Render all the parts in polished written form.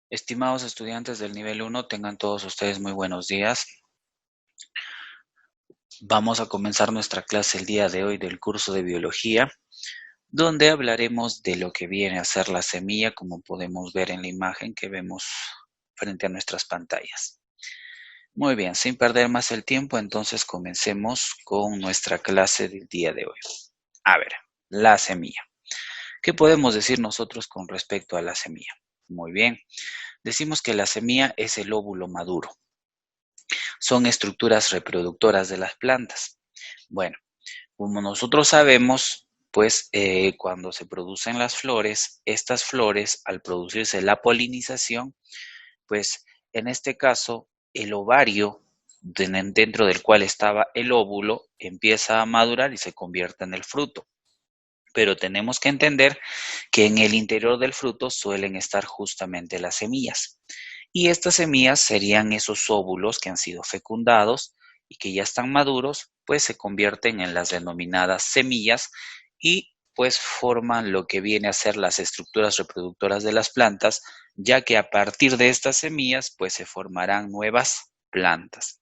Estimados estudiantes del nivel 1, tengan todos ustedes muy buenos días. Vamos a comenzar nuestra clase el día de hoy del curso de biología, donde hablaremos de lo que viene a ser la semilla, como podemos ver en la imagen que vemos frente a nuestras pantallas. Muy bien, sin perder más el tiempo, entonces comencemos con nuestra clase del día de hoy. A ver, la semilla. ¿Qué podemos decir nosotros con respecto a la semilla? Muy bien, decimos que la semilla es el óvulo maduro. Son estructuras reproductoras de las plantas. Bueno, como nosotros sabemos, pues cuando se producen las flores, estas flores, al producirse la polinización, pues en este caso el ovario dentro del cual estaba el óvulo empieza a madurar y se convierte en el fruto. Pero tenemos que entender que en el interior del fruto suelen estar justamente las semillas. Y estas semillas serían esos óvulos que han sido fecundados y que ya están maduros, pues se convierten en las denominadas semillas y pues forman lo que viene a ser las estructuras reproductoras de las plantas, ya que a partir de estas semillas pues se formarán nuevas plantas.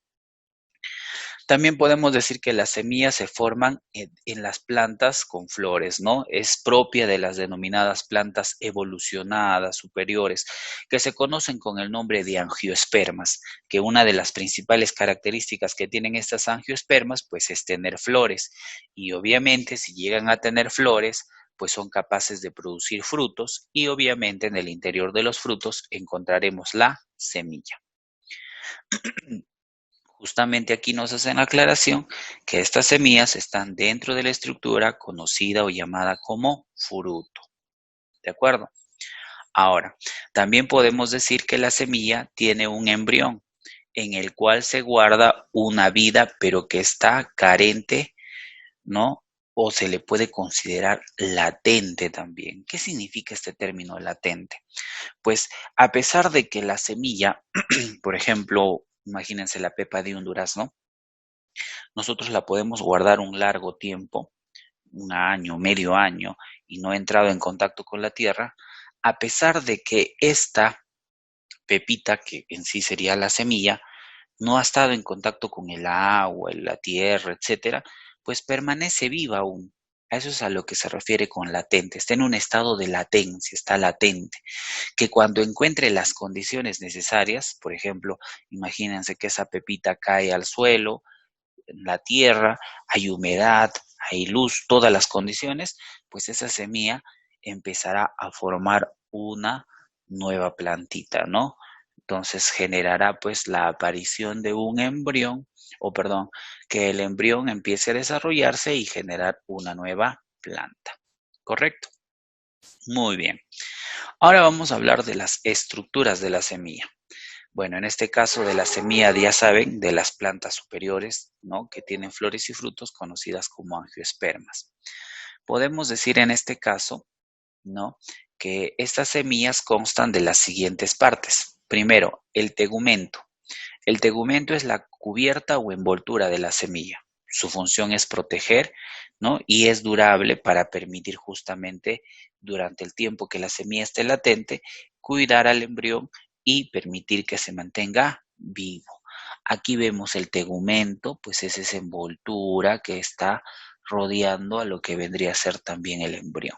También podemos decir que las semillas se forman en las plantas con flores, ¿no? Es propia de las denominadas plantas evolucionadas superiores, que se conocen con el nombre de angiospermas, que una de las principales características que tienen estas angiospermas, pues es tener flores. Y obviamente si llegan a tener flores, pues son capaces de producir frutos y obviamente en el interior de los frutos encontraremos la semilla. Justamente aquí nos hacen la aclaración que estas semillas están dentro de la estructura conocida o llamada como fruto. ¿De acuerdo? Ahora, también podemos decir que la semilla tiene un embrión en el cual se guarda una vida, pero que está carente, ¿no? O se le puede considerar latente también. ¿Qué significa este término latente? Pues a pesar de que la semilla, por ejemplo, imagínense la pepa de un durazno, nosotros la podemos guardar un largo tiempo, un año, medio año, y no ha entrado en contacto con la tierra, a pesar de que esta pepita, que en sí sería la semilla, no ha estado en contacto con el agua, la tierra, etcétera, pues permanece viva aún. A eso es a lo que se refiere con latente. Está en un estado de latencia, está latente, que cuando encuentre las condiciones necesarias, por ejemplo, imagínense que esa pepita cae al suelo, en la tierra, hay humedad, hay luz, todas las condiciones, pues esa semilla empezará a formar una nueva plantita, ¿no? Entonces generará pues la aparición de un embrión, o perdón, que el embrión empiece a desarrollarse y generar una nueva planta. ¿Correcto? Muy bien. Ahora vamos a hablar de las estructuras de la semilla. Bueno, en este caso de la semilla, ya saben, de las plantas superiores, ¿no? Que tienen flores y frutos conocidas como angiospermas. Podemos decir en este caso, ¿no? Que estas semillas constan de las siguientes partes. Primero, el tegumento. El tegumento es la cubierta o envoltura de la semilla. Su función es proteger, ¿no? Y es durable para permitir justamente durante el tiempo que la semilla esté latente, cuidar al embrión y permitir que se mantenga vivo. Aquí vemos el tegumento, pues es esa envoltura que está rodeando a lo que vendría a ser también el embrión.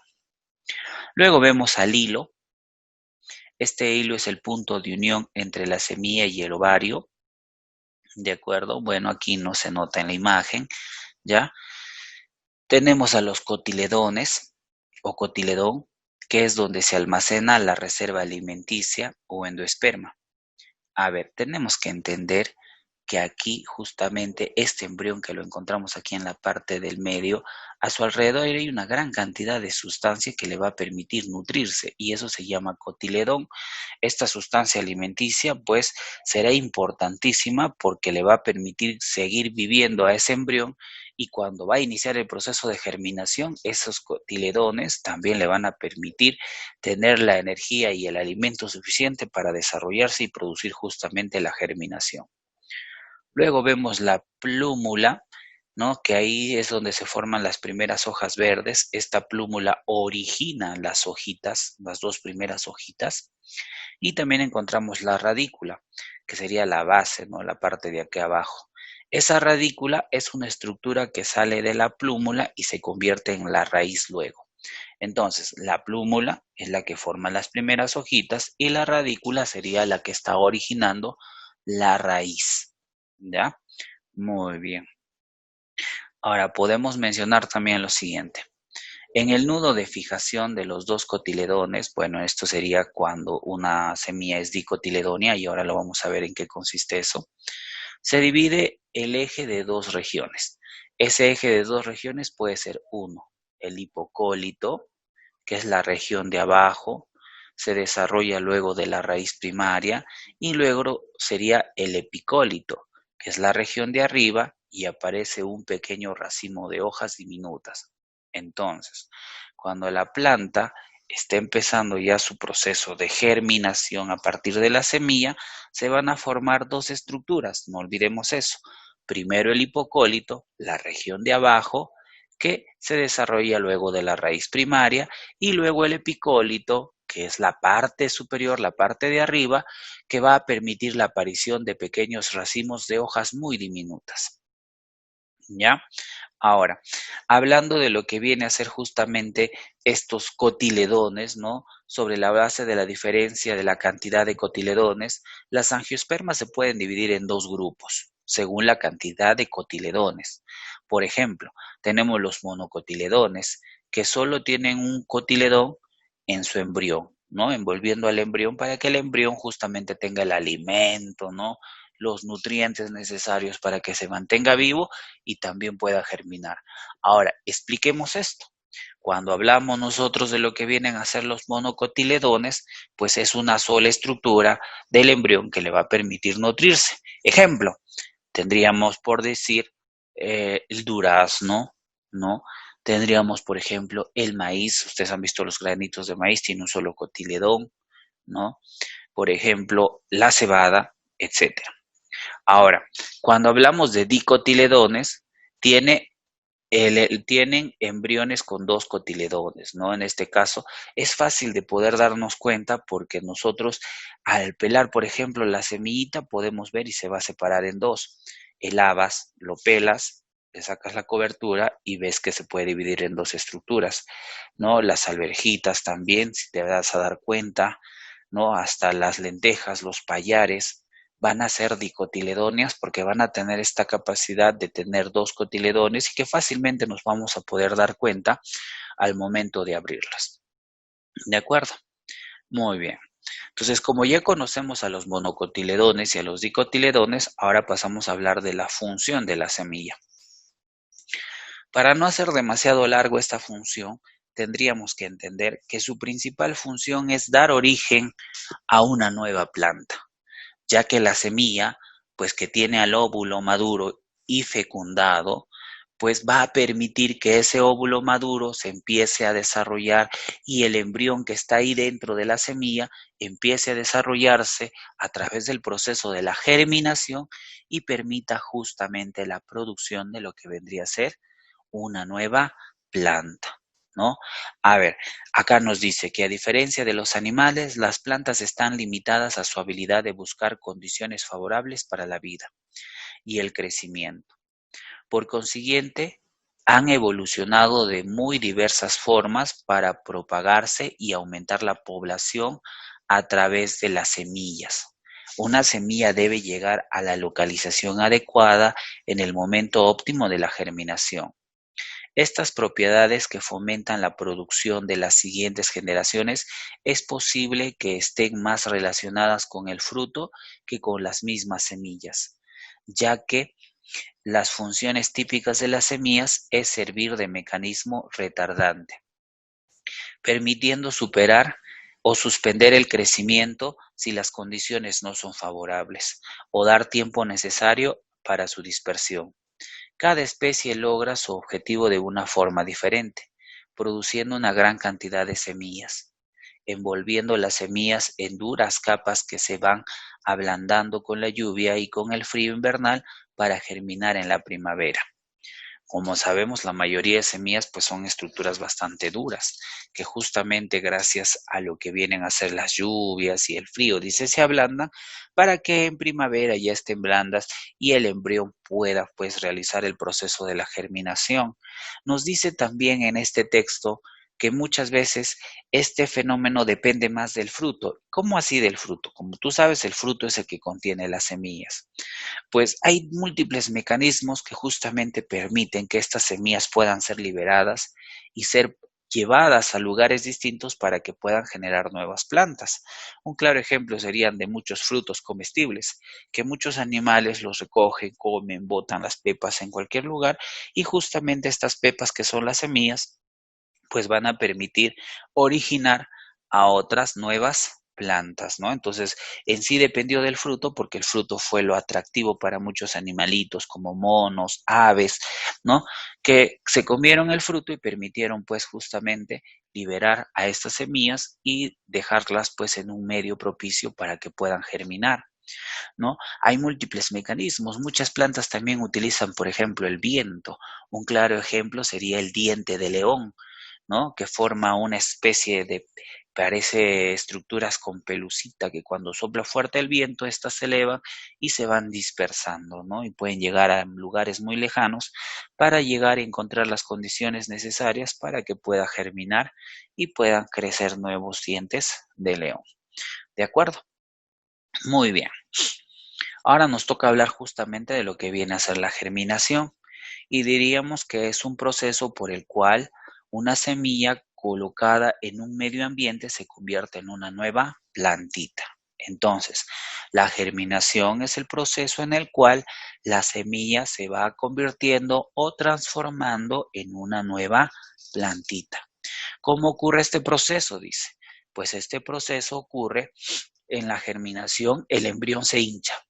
Luego vemos al hilo. Este hilo es el punto de unión entre la semilla y el ovario. ¿De acuerdo? Bueno, aquí no se nota en la imagen, ¿ya? Tenemos a los cotiledones o cotiledón, que es donde se almacena la reserva alimenticia o endosperma. A ver, tenemos que entender que aquí justamente este embrión que lo encontramos aquí en la parte del medio, a su alrededor hay una gran cantidad de sustancia que le va a permitir nutrirse y eso se llama cotiledón. Esta sustancia alimenticia pues será importantísima porque le va a permitir seguir viviendo a ese embrión y cuando va a iniciar el proceso de germinación, esos cotiledones también le van a permitir tener la energía y el alimento suficiente para desarrollarse y producir justamente la germinación. Luego vemos la plúmula, ¿no? Que ahí es donde se forman las primeras hojas verdes. Esta plúmula origina las hojitas, las dos primeras hojitas. Y también encontramos la radícula, que sería la base, ¿no? La parte de aquí abajo. Esa radícula es una estructura que sale de la plúmula y se convierte en la raíz luego. Entonces, la plúmula es la que forma las primeras hojitas y la radícula sería la que está originando la raíz. ¿Ya? Muy bien. Ahora podemos mencionar también lo siguiente. En el nudo de fijación de los dos cotiledones, bueno, esto sería cuando una semilla es dicotiledónea y ahora lo vamos a ver en qué consiste eso, se divide el eje de dos regiones. Ese eje de dos regiones puede ser uno, el hipocólito, que es la región de abajo, se desarrolla luego de la raíz primaria y luego sería el epicólito, que es la región de arriba y aparece un pequeño racimo de hojas diminutas. Entonces, cuando la planta está empezando ya su proceso de germinación a partir de la semilla, se van a formar dos estructuras, no olvidemos eso. Primero el hipocólito, la región de abajo, que se desarrolla luego de la raíz primaria, y luego el epicólito, que es la parte superior, la parte de arriba, que va a permitir la aparición de pequeños racimos de hojas muy diminutas. ¿Ya? Ahora, hablando de lo que viene a ser justamente estos cotiledones, ¿no? Sobre la base de la diferencia de la cantidad de cotiledones, las angiospermas se pueden dividir en dos grupos, según la cantidad de cotiledones. Por ejemplo, tenemos los monocotiledones, que solo tienen un cotiledón en su embrión, ¿no? Envolviendo al embrión para que el embrión justamente tenga el alimento, ¿no? Los nutrientes necesarios para que se mantenga vivo y también pueda germinar. Ahora, expliquemos esto. Cuando hablamos nosotros de lo que vienen a ser los monocotiledones, pues es una sola estructura del embrión que le va a permitir nutrirse. Ejemplo, tendríamos por decir el durazno, ¿no? Tendríamos, por ejemplo, el maíz. Ustedes han visto los granitos de maíz, tiene un solo cotiledón, ¿no? Por ejemplo, la cebada, etcétera. Ahora, cuando hablamos de dicotiledones, tienen embriones con dos cotiledones, ¿no? En este caso, es fácil de poder darnos cuenta porque nosotros al pelar, por ejemplo, la semillita, podemos ver y se va a separar en dos. El habas, lo pelas, le sacas la cobertura y ves que se puede dividir en dos estructuras, ¿no? Las alverjitas también, si te vas a dar cuenta, ¿no? Hasta las lentejas, los payares, van a ser dicotiledóneas porque van a tener esta capacidad de tener dos cotiledones y que fácilmente nos vamos a poder dar cuenta al momento de abrirlas. ¿De acuerdo? Muy bien. Entonces, como ya conocemos a los monocotiledones y a los dicotiledones, ahora pasamos a hablar de la función de la semilla. Para no hacer demasiado largo esta función, tendríamos que entender que su principal función es dar origen a una nueva planta, ya que la semilla, pues que tiene al óvulo maduro y fecundado, pues va a permitir que ese óvulo maduro se empiece a desarrollar y el embrión que está ahí dentro de la semilla empiece a desarrollarse a través del proceso de la germinación y permita justamente la producción de lo que vendría a ser una nueva planta, ¿no? A ver, acá nos dice que a diferencia de los animales, las plantas están limitadas a su habilidad de buscar condiciones favorables para la vida y el crecimiento. Por consiguiente, han evolucionado de muy diversas formas para propagarse y aumentar la población a través de las semillas. Una semilla debe llegar a la localización adecuada en el momento óptimo de la germinación. Estas propiedades que fomentan la producción de las siguientes generaciones es posible que estén más relacionadas con el fruto que con las mismas semillas, ya que las funciones típicas de las semillas es servir de mecanismo retardante, permitiendo superar o suspender el crecimiento si las condiciones no son favorables, o dar tiempo necesario para su dispersión. Cada especie logra su objetivo de una forma diferente, produciendo una gran cantidad de semillas, envolviendo las semillas en duras capas que se van ablandando con la lluvia y con el frío invernal para germinar en la primavera. Como sabemos, la mayoría de semillas pues son estructuras bastante duras, que justamente gracias a lo que vienen a ser las lluvias y el frío, dice, se ablandan para que en primavera ya estén blandas y el embrión pueda pues realizar el proceso de la germinación. Nos dice también en este texto que muchas veces este fenómeno depende más del fruto. ¿Cómo así del fruto? Como tú sabes, el fruto es el que contiene las semillas. Pues hay múltiples mecanismos que justamente permiten que estas semillas puedan ser liberadas y ser llevadas a lugares distintos para que puedan generar nuevas plantas. Un claro ejemplo serían de muchos frutos comestibles, que muchos animales los recogen, comen, botan las pepas en cualquier lugar y justamente estas pepas que son las semillas pues van a permitir originar a otras nuevas plantas, ¿no? Entonces, en sí dependió del fruto porque el fruto fue lo atractivo para muchos animalitos como monos, aves, ¿no? Que se comieron el fruto y permitieron pues justamente liberar a estas semillas y dejarlas pues en un medio propicio para que puedan germinar, ¿no? Hay múltiples mecanismos. Muchas plantas también utilizan, por ejemplo, el viento. Un claro ejemplo sería el diente de león, ¿no? Que forma una especie de, parece estructuras con pelucita que cuando sopla fuerte el viento, estas se elevan y se van dispersando, ¿no? Y pueden llegar a lugares muy lejanos para llegar a encontrar las condiciones necesarias para que pueda germinar y puedan crecer nuevos dientes de león. ¿De acuerdo? Muy bien. Ahora nos toca hablar justamente de lo que viene a ser la germinación y diríamos que es un proceso por el cual una semilla colocada en un medio ambiente se convierte en una nueva plantita. Entonces, la germinación es el proceso en el cual la semilla se va convirtiendo o transformando en una nueva plantita. ¿Cómo ocurre este proceso? Dice. Pues este proceso ocurre en la germinación, el embrión se hincha.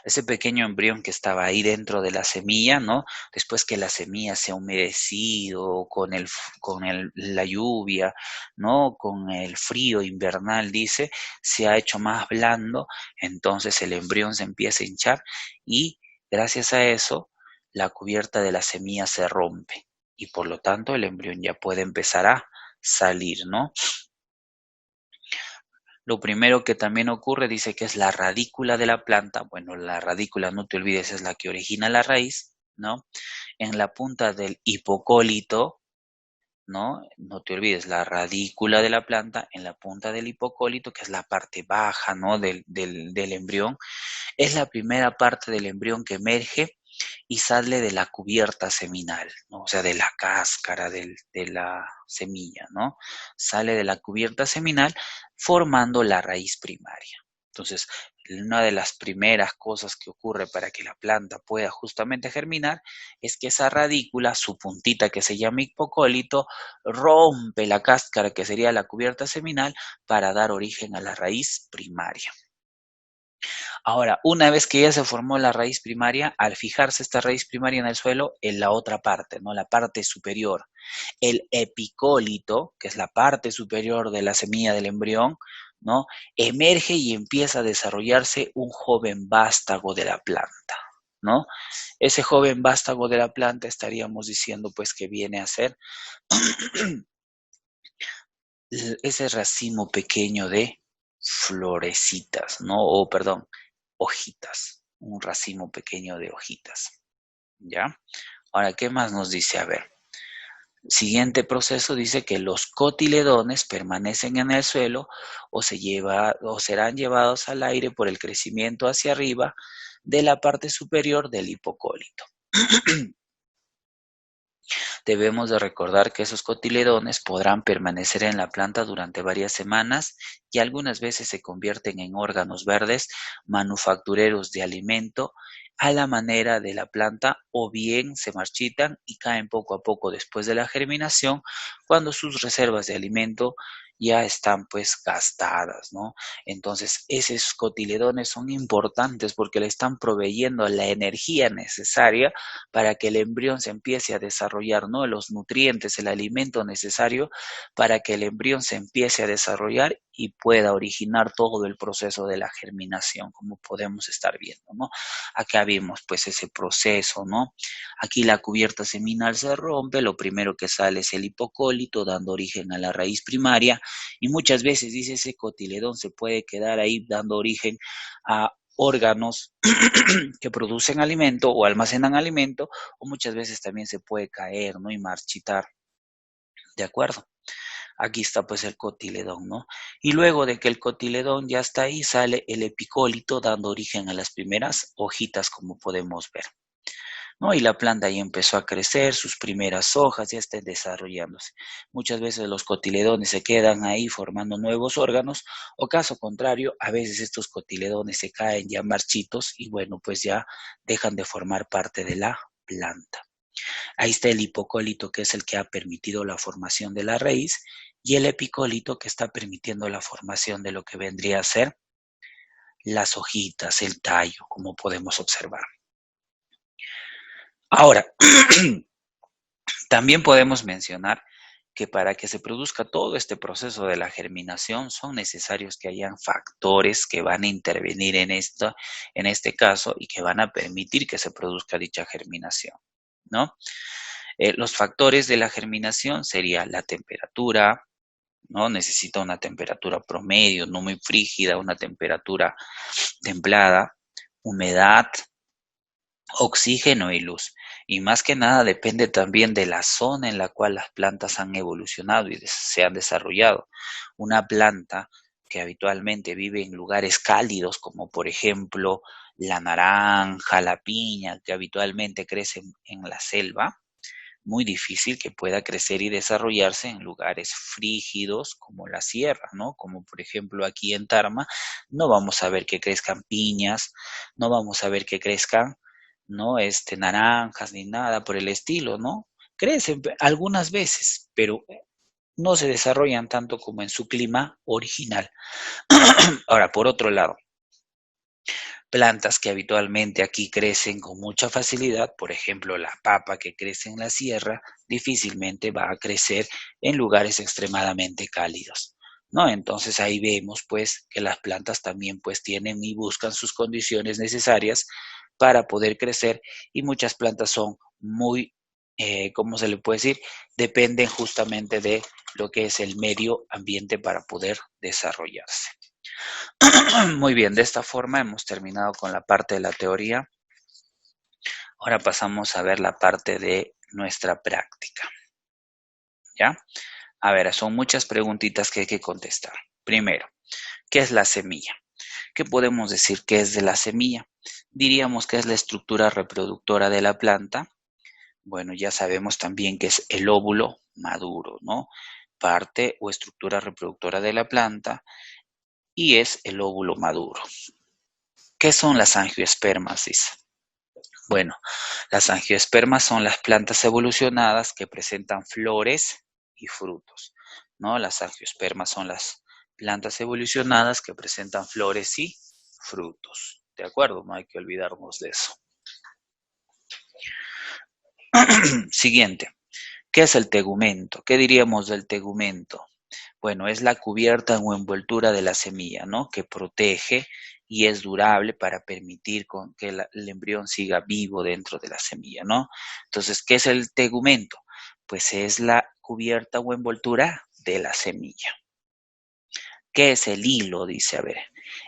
Ese pequeño embrión que estaba ahí dentro de la semilla, ¿no? Después que la semilla se ha humedecido la lluvia, ¿no? Con el frío invernal, dice, se ha hecho más blando, entonces el embrión se empieza a hinchar y gracias a eso la cubierta de la semilla se rompe y por lo tanto el embrión ya puede empezar a salir, ¿no? Lo primero que también ocurre, dice que es la radícula de la planta. Bueno, la radícula, no te olvides, es la que origina la raíz, ¿no? En la punta del hipocólito, ¿no? No te olvides, la radícula de la planta en la punta del hipocólito, que es la parte baja, ¿no? Del embrión. Es la primera parte del embrión que emerge y sale de la cubierta seminal, ¿no? O sea, de la cáscara de la semilla, ¿no? Sale de la cubierta seminal formando la raíz primaria. Entonces, una de las primeras cosas que ocurre para que la planta pueda justamente germinar es que esa radícula, su puntita que se llama hipocólito, rompe la cáscara que sería la cubierta seminal para dar origen a la raíz primaria. Ahora, una vez que ya se formó la raíz primaria, al fijarse esta raíz primaria en el suelo, en la otra parte, ¿no? La parte superior, el epicólito, que es la parte superior de la semilla del embrión, ¿no? Emerge y empieza a desarrollarse un joven vástago de la planta, ¿no? Ese joven vástago de la planta estaríamos diciendo pues que viene a ser ese racimo pequeño de florecitas, ¿no? O perdón, hojitas, un racimo pequeño de hojitas, ¿ya? Ahora, ¿qué más nos dice? A ver, siguiente proceso dice que los cotiledones permanecen en el suelo o serán llevados al aire por el crecimiento hacia arriba de la parte superior del hipocólito. Debemos de recordar que esos cotiledones podrán permanecer en la planta durante varias semanas y algunas veces se convierten en órganos verdes manufactureros de alimento a la manera de la planta o bien se marchitan y caen poco a poco después de la germinación cuando sus reservas de alimento ya están pues gastadas, ¿no? Entonces esos cotiledones son importantes porque le están proveyendo la energía necesaria para que el embrión se empiece a desarrollar, ¿no? Los nutrientes, el alimento necesario para que el embrión se empiece a desarrollar y pueda originar todo el proceso de la germinación, como podemos estar viendo, ¿no? Acá vemos pues ese proceso, ¿no? Aquí la cubierta seminal se rompe, lo primero que sale es el hipocólito, dando origen a la raíz primaria, y muchas veces, dice, ese cotiledón se puede quedar ahí dando origen a órganos que producen alimento o almacenan alimento, o muchas veces también se puede caer, ¿no? Y marchitar, ¿de acuerdo? Aquí está pues el cotiledón, ¿no? Y luego de que el cotiledón ya está ahí, sale el epicólito dando origen a las primeras hojitas, como podemos ver, ¿no? Y la planta ya empezó a crecer, sus primeras hojas ya están desarrollándose. Muchas veces los cotiledones se quedan ahí formando nuevos órganos, o caso contrario, a veces estos cotiledones se caen ya marchitos y bueno, pues ya dejan de formar parte de la planta. Ahí está el hipocólito, que es el que ha permitido la formación de la raíz, y el epicólito, que está permitiendo la formación de lo que vendría a ser las hojitas, el tallo, como podemos observar. Ahora, también podemos mencionar que para que se produzca todo este proceso de la germinación son necesarios que hayan factores que van a intervenir en este caso, y que van a permitir que se produzca dicha germinación, ¿no? Los factores de la germinación sería la temperatura, ¿no? Necesita una temperatura promedio, no muy frígida, una temperatura templada, humedad, oxígeno y luz. Y más que nada depende también de la zona en la cual las plantas han evolucionado y se han desarrollado. Una planta que habitualmente vive en lugares cálidos, como por ejemplo la naranja, la piña, que habitualmente crecen en la selva, muy difícil que pueda crecer y desarrollarse en lugares frígidos como la sierra, ¿no? Como por ejemplo aquí en Tarma, no vamos a ver que crezcan piñas, no vamos a ver que crezcan, ¿no? Naranjas ni nada por el estilo, ¿no? Crecen algunas veces, pero no se desarrollan tanto como en su clima original. Ahora, por otro lado, plantas que habitualmente aquí crecen con mucha facilidad, por ejemplo la papa que crece en la sierra, difícilmente va a crecer en lugares extremadamente cálidos, ¿no? Entonces ahí vemos pues que las plantas también pues tienen y buscan sus condiciones necesarias para poder crecer, y muchas plantas son muy, ¿cómo se le puede decir? Dependen justamente de lo que es el medio ambiente para poder desarrollarse. Muy bien, de esta forma hemos terminado con la parte de la teoría. Ahora pasamos a ver la parte de nuestra práctica. ¿Ya? A ver, son muchas preguntitas que hay que contestar. Primero, ¿qué es la semilla? ¿Qué podemos decir que es de la semilla? Diríamos que es la estructura reproductora de la planta. Bueno, ya sabemos también que es el óvulo maduro, ¿no? Parte o estructura reproductora de la planta, y es el óvulo maduro. ¿Qué son las angiospermas? Dice. Bueno, las angiospermas son las plantas evolucionadas que presentan flores y frutos, ¿no? Las angiospermas son las plantas evolucionadas que presentan flores y frutos, ¿de acuerdo? No hay que olvidarnos de eso. Siguiente, ¿qué es el tegumento? ¿Qué diríamos del tegumento? Bueno, es la cubierta o envoltura de la semilla, ¿no? Que protege y es durable para permitir que el embrión siga vivo dentro de la semilla, ¿no? Entonces, ¿qué es el tegumento? Pues es la cubierta o envoltura de la semilla. ¿Qué es el hilo? Dice, a ver,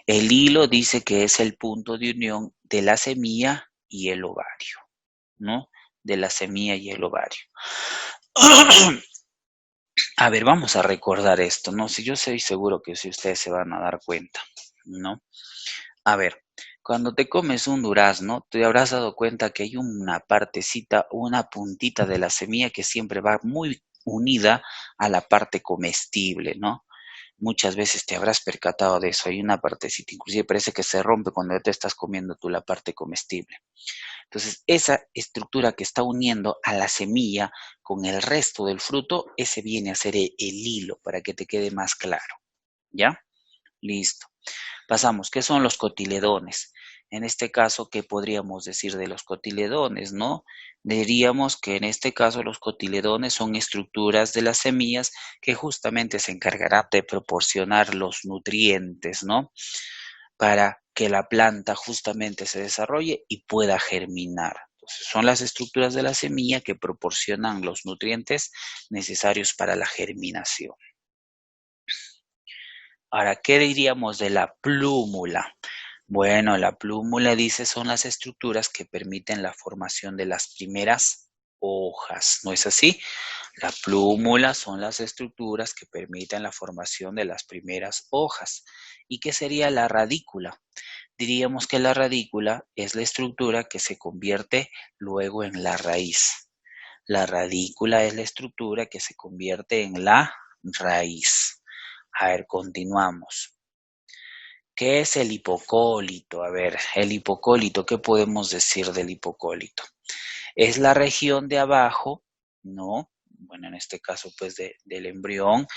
el hilo dice que es el punto de unión de la semilla y el ovario, ¿no? De la semilla y el ovario. A ver, vamos a recordar esto, ¿no? Si yo estoy seguro que si ustedes se van a dar cuenta, ¿no? A ver, cuando te comes un durazno, te habrás dado cuenta que hay una partecita, una puntita de la semilla que siempre va muy unida a la parte comestible, ¿no? Muchas veces te habrás percatado de eso, hay una partecita, inclusive parece que se rompe cuando te estás comiendo tú la parte comestible. Entonces, esa estructura que está uniendo a la semilla con el resto del fruto, ese viene a ser el hilo, para que te quede más claro. ¿Ya? Listo. Pasamos, ¿qué son los cotiledones? En este caso, ¿qué podríamos decir de los cotiledones, no? Diríamos que en este caso los cotiledones son estructuras de las semillas que justamente se encargarán de proporcionar los nutrientes, ¿no? Para que la planta justamente se desarrolle y pueda germinar. Entonces, son las estructuras de la semilla que proporcionan los nutrientes necesarios para la germinación. Ahora, ¿qué diríamos de la plúmula? Bueno, la plúmula dice son las estructuras que permiten la formación de las primeras hojas, ¿no es así? La plúmula son las estructuras que permiten la formación de las primeras hojas. ¿Y qué sería la radícula? Diríamos que la radícula es la estructura que se convierte luego en la raíz. La radícula es la estructura que se convierte en la raíz. A ver, continuamos. ¿Qué es el hipocólito? A ver, el hipocólito, ¿qué podemos decir del hipocólito? Es la región de abajo, ¿no? Bueno, en este caso, pues, del embrión,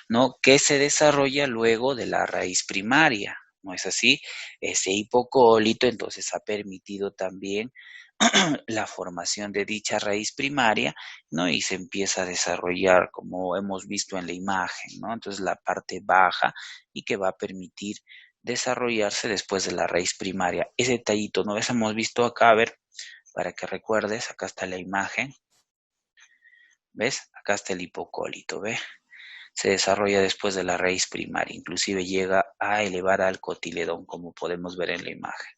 ¿no? Que se desarrolla luego de la raíz primaria, ¿no es así? Ese hipocólito, entonces, ha permitido también la formación de dicha raíz primaria, ¿no? Y se empieza a desarrollar, como hemos visto en la imagen, ¿no? Entonces, la parte baja y que va a permitir desarrollarse después de la raíz primaria. Ese detallito, ¿no ves? Hemos visto acá, a ver, para que recuerdes, acá está la imagen, ¿ves? Acá está el hipocólito, ¿ves? Se desarrolla después de la raíz primaria, inclusive llega a elevar al cotiledón, como podemos ver en la imagen.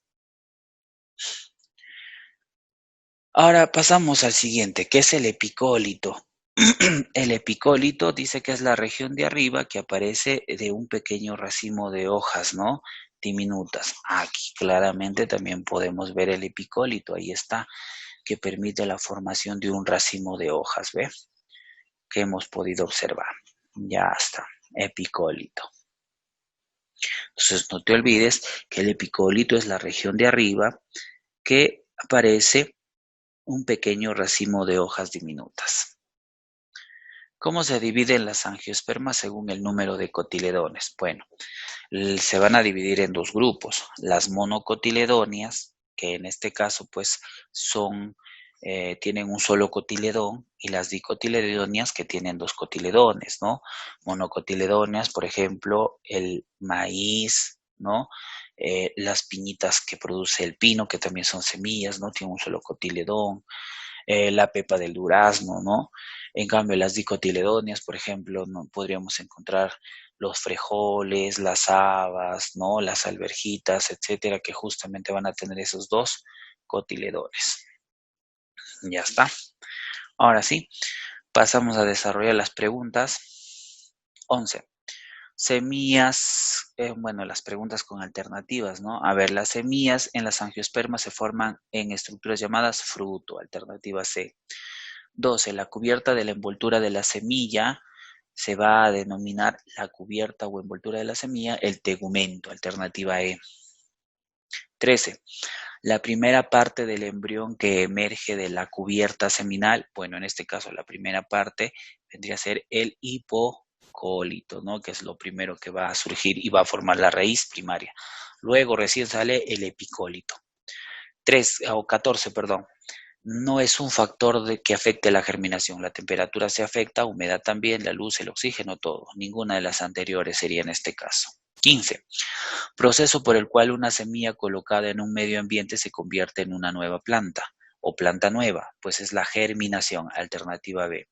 Ahora pasamos al siguiente, que es el epicólito. El epicólito dice que es la región de arriba que aparece de un pequeño racimo de hojas, ¿no? Diminutas. Aquí claramente también podemos ver el epicólito, ahí está, que permite la formación de un racimo de hojas, ¿ve? Que hemos podido observar. Ya está, epicólito. Entonces no te olvides que el epicólito es la región de arriba que aparece un pequeño racimo de hojas diminutas. ¿Cómo se dividen las angiospermas según el número de cotiledones? Bueno, se van a dividir en dos grupos, las monocotiledóneas, que en este caso pues tienen un solo cotiledón, y las dicotiledóneas que tienen dos cotiledones, ¿no? Monocotiledóneas, por ejemplo, el maíz, ¿no? Las piñitas que produce el pino, que también son semillas, ¿no? Tienen un solo cotiledón. La pepa del durazno, ¿no? En cambio, las dicotiledóneas, por ejemplo, no podríamos encontrar los frijoles, las habas, ¿no? Las alverjitas, etcétera, que justamente van a tener esos dos cotiledones. Ya está. Ahora sí, pasamos a desarrollar las preguntas. 11. Semillas, bueno, las preguntas con alternativas, ¿no? A ver, las semillas en las angiospermas se forman en estructuras llamadas fruto, alternativa C. 12. La cubierta de la envoltura de la semilla se va a denominar la cubierta o envoltura de la semilla, el tegumento, alternativa E. 13. La primera parte del embrión que emerge de la cubierta seminal, bueno, en este caso la primera parte vendría a ser el hipocólito, ¿no? Que es lo primero que va a surgir y va a formar la raíz primaria. Luego recién sale el epicólito. 14, perdón. No es un factor que afecte la germinación. La temperatura se afecta, humedad también, la luz, el oxígeno, todo. Ninguna de las anteriores sería en este caso. 15. Proceso por el cual una semilla colocada en un medio ambiente se convierte en una nueva planta o planta nueva, pues es la germinación, alternativa B.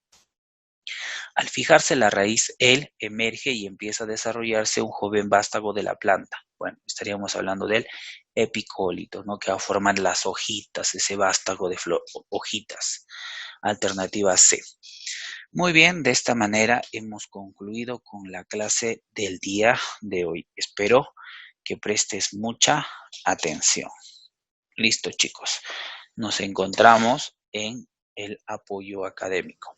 Al fijarse la raíz, él emerge y empieza a desarrollarse un joven vástago de la planta. Bueno, estaríamos hablando del epicólito, ¿no? Que va a formar las hojitas, ese vástago de hojitas. Alternativa C. Muy bien, de esta manera hemos concluido con la clase del día de hoy. Espero que prestes mucha atención. Listo, chicos. Nos encontramos en el apoyo académico.